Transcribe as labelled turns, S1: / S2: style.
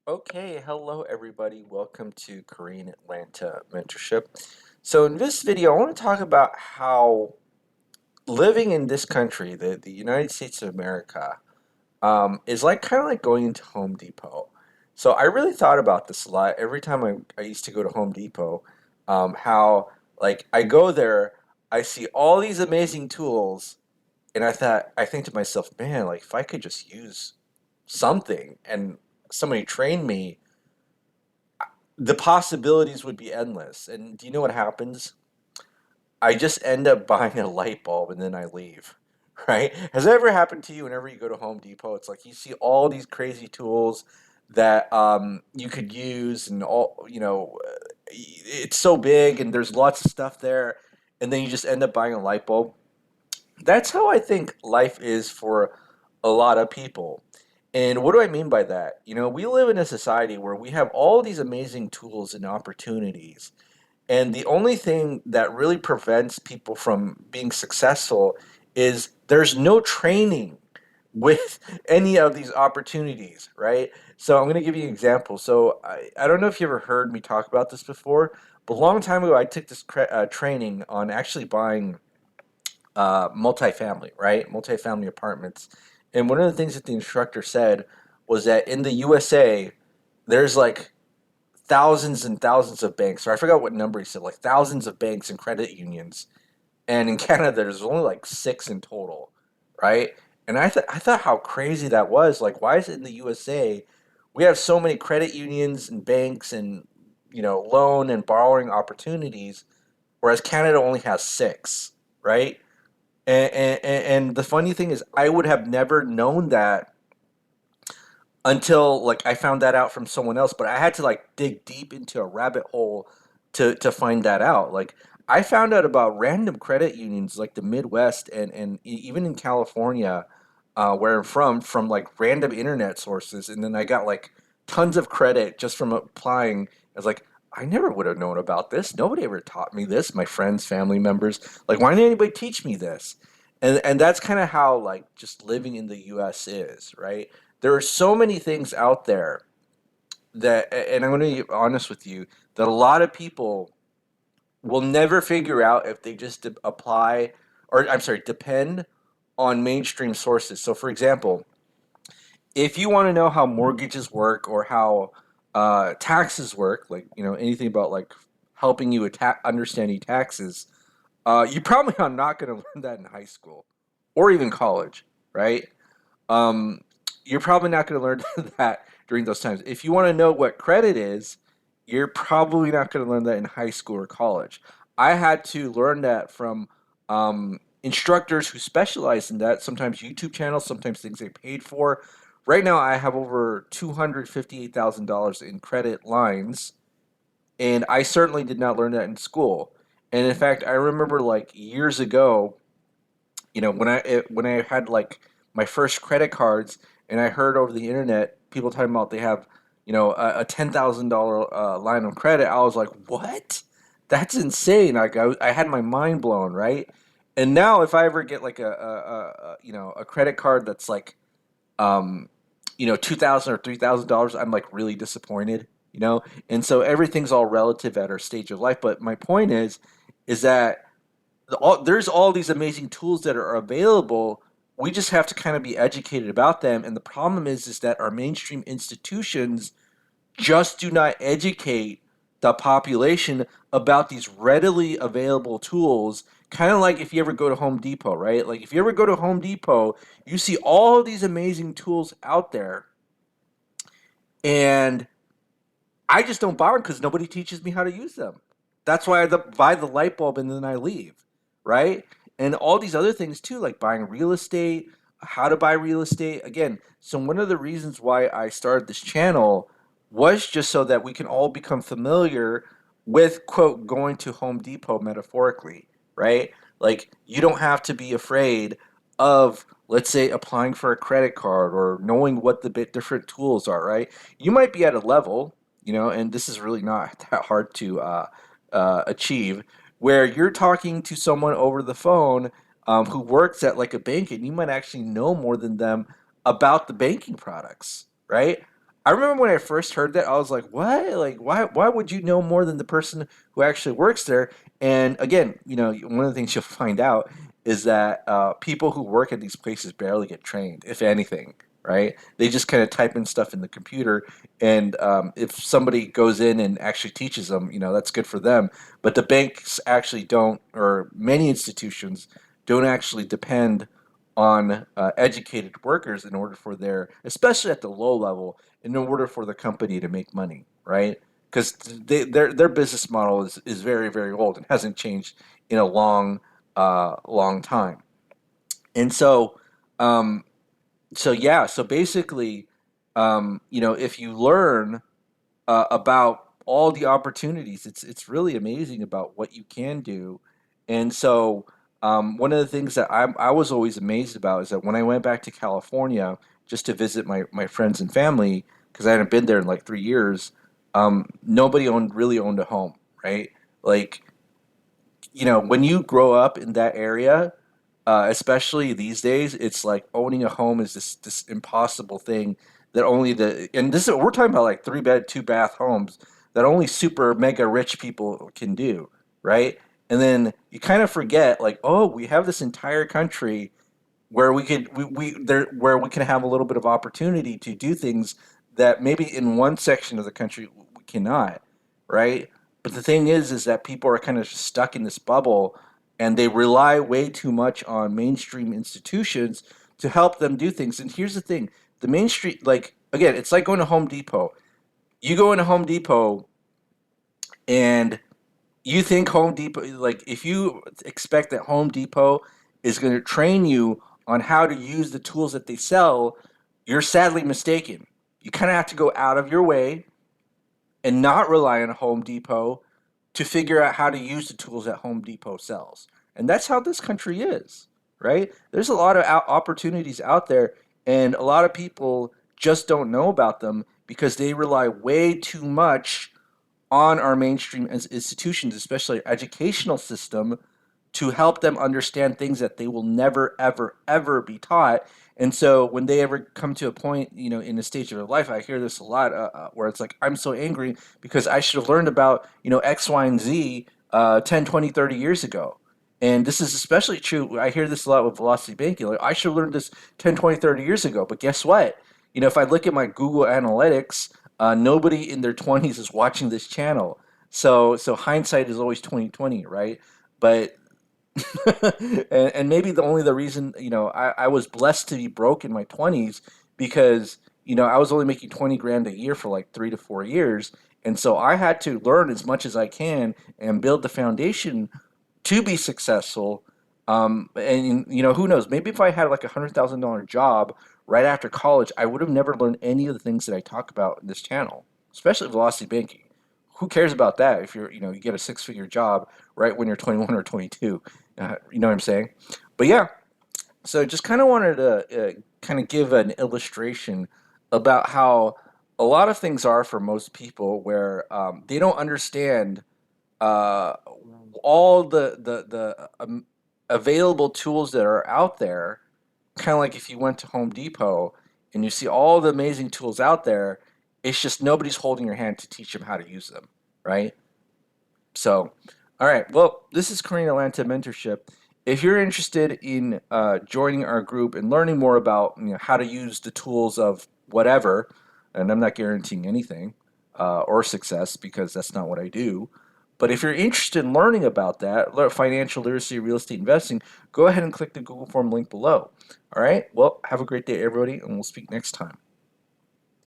S1: Okay, hello everybody. Welcome to Korean Atlanta Mentorship. So in this video, I want to talk about how living in this country, the United States of America, is like kind of like going into Home Depot. So I really thought about this a lot. Every time I used to go to Home Depot, how like I go there, I see all these amazing tools, and I think to myself, man, like if I could just use something and somebody train me, the possibilities would be endless. And do you know what happens? I just end up buying a light bulb and then I leave. Right? Has that ever happened to you whenever you go to Home Depot? It's like you see all these crazy tools that you could use, and it's so big and there's lots of stuff there, and then you just end up buying a light bulb. That's how I think life is for a lot of people. And what do I mean by that? We live in a society where we have all these amazing tools and opportunities. And the only thing that really prevents people from being successful is there's no training with any of these opportunities, right? So I'm going to give you an example. So I don't know if you ever heard me talk about this before, but a long time ago I took this training on actually buying multifamily, right? Multifamily apartments. And one of the things that the instructor said was that in the USA, there's like thousands and thousands of banks, or I forgot what number he said, like thousands of banks and credit unions. And in Canada, there's only like six in total, right? And I thought how crazy that was. Like, why is it in the USA we have so many credit unions and banks and loan and borrowing opportunities, whereas Canada only has six, right? And the funny thing is, I would have never known that until like I found that out from someone else. But I had to like dig deep into a rabbit hole to find that out. Like I found out about random credit unions like the Midwest and even in California, where I'm from like random internet sources, and then I got like tons of credit just from applying. I was like, I never would have known about this. Nobody ever taught me this. My friends, family members, like, why didn't anybody teach me this? And that's kind of how like just living in the U.S. is, right? There are so many things out there and I'm going to be honest with you, that a lot of people will never figure out if they just apply, or I'm sorry, depend on mainstream sources. So, for example, if you want to know how mortgages work or how taxes work, like anything about like helping you understanding taxes, you probably are not going to learn that in high school or even college, right? Um, you're probably not going to learn that during those times. If you want to know what credit is, you're probably not going to learn that in high school or college. I had to learn that from instructors who specialize in that, sometimes YouTube channels, sometimes things they paid for. Right now, I have over $258,000 in credit lines, and I certainly did not learn that in school. And in fact, I remember like years ago, when I had like my first credit cards, and I heard over the internet people talking about they have a $10,000 line of credit. I was like, what? That's insane. Like I had my mind blown, right? And now if I ever get like a credit card that's like um, $2,000 or $3,000, I'm like really disappointed, And so everything's all relative at our stage of life. But my point is that there's all these amazing tools that are available. We just have to kind of be educated about them. And the problem is that our mainstream institutions just do not educate the population about these readily available tools. Kind of like if you ever go to Home Depot, right? Like if you ever go to Home Depot, you see all these amazing tools out there, and I just don't buy them because nobody teaches me how to use them. That's why buy the light bulb and then I leave, right? And all these other things too, like buying real estate, how to buy real estate. Again, so one of the reasons why I started this channel was just so that we can all become familiar with, quote, going to Home Depot metaphorically, right? Like you don't have to be afraid of, let's say, applying for a credit card or knowing what the bit different tools are, right? You might be at a level, and this is really not that hard to achieve, where you're talking to someone over the phone who works at like a bank, and you might actually know more than them about the banking products, right? I remember when I first heard that, I was like, "What? Like, why would you know more than the person who actually works there?" And again, one of the things you'll find out is that people who work at these places barely get trained, if anything, right? They just kind of type in stuff in the computer, and if somebody goes in and actually teaches them, that's good for them. But the banks actually don't, or many institutions don't actually depend on educated workers in order for their, especially at the low level, in order for the company to make money, right? Because their business model is very very old and hasn't changed in a long time. And um, so yeah, so basically, if you learn about all the opportunities. It's really amazing about what you can do. And so one of the things that I was always amazed about is that when I went back to California just to visit my friends and family, because I hadn't been there in like 3 years, nobody really owned a home, right? Like, when you grow up in that area, especially these days, it's like owning a home is this impossible thing that only and this is, we're talking about like 3 bed, 2 bath homes that only super mega rich people can do, right? And then you kind of forget like, oh, we have this entire country where where we can have a little bit of opportunity to do things that maybe in one section of the country we cannot, right? But the thing is that people are kind of stuck in this bubble, and they rely way too much on mainstream institutions to help them do things. And here's the thing: the mainstream, like again, it's like going to Home Depot. You go into Home Depot and you think Home Depot, like if you expect that Home Depot is going to train you on how to use the tools that they sell, you're sadly mistaken. You kind of have to go out of your way and not rely on Home Depot to figure out how to use the tools that Home Depot sells. And that's how this country is, right? There's a lot of opportunities out there, and a lot of people just don't know about them because they rely way too much on our mainstream institutions, especially our educational system, to help them understand things that they will never, ever, ever be taught. And so when they ever come to a point, in a stage of their life, I hear this a lot, where it's like, I'm so angry because I should have learned about, X, Y, and Z 10, 20, 30 years ago. And this is especially true. I hear this a lot with velocity banking. Like, I should have learned this 10, 20, 30 years ago. But guess what? If I look at my Google Analytics, nobody in their 20s is watching this channel. So hindsight is always 2020, right? But and maybe the reason, I was blessed to be broke in my 20s because, I was only making 20 grand a year for like 3 to 4 years. And so I had to learn as much as I can and build the foundation to be successful. And who knows? Maybe if I had like $100,000 job right after college, I would have never learned any of the things that I talk about in this channel, especially velocity banking. Who cares about that if you get a six-figure job right when you're 21 or 22? You know what I'm saying? But yeah, so just kind of wanted to kind of give an illustration about how a lot of things are for most people where they don't understand uh, all the available tools that are out there. Kind of like if you went to Home Depot and you see all the amazing tools out there, it's just nobody's holding your hand to teach them how to use them, right? So, all right. Well, this is Korean Atlanta Mentorship. If you're interested in joining our group and learning more about how to use the tools of whatever, and I'm not guaranteeing anything or success because that's not what I do. But if you're interested in learning about that, financial literacy, real estate investing, go ahead and click the Google form link below. All right. Well, have a great day, everybody, and we'll speak next time.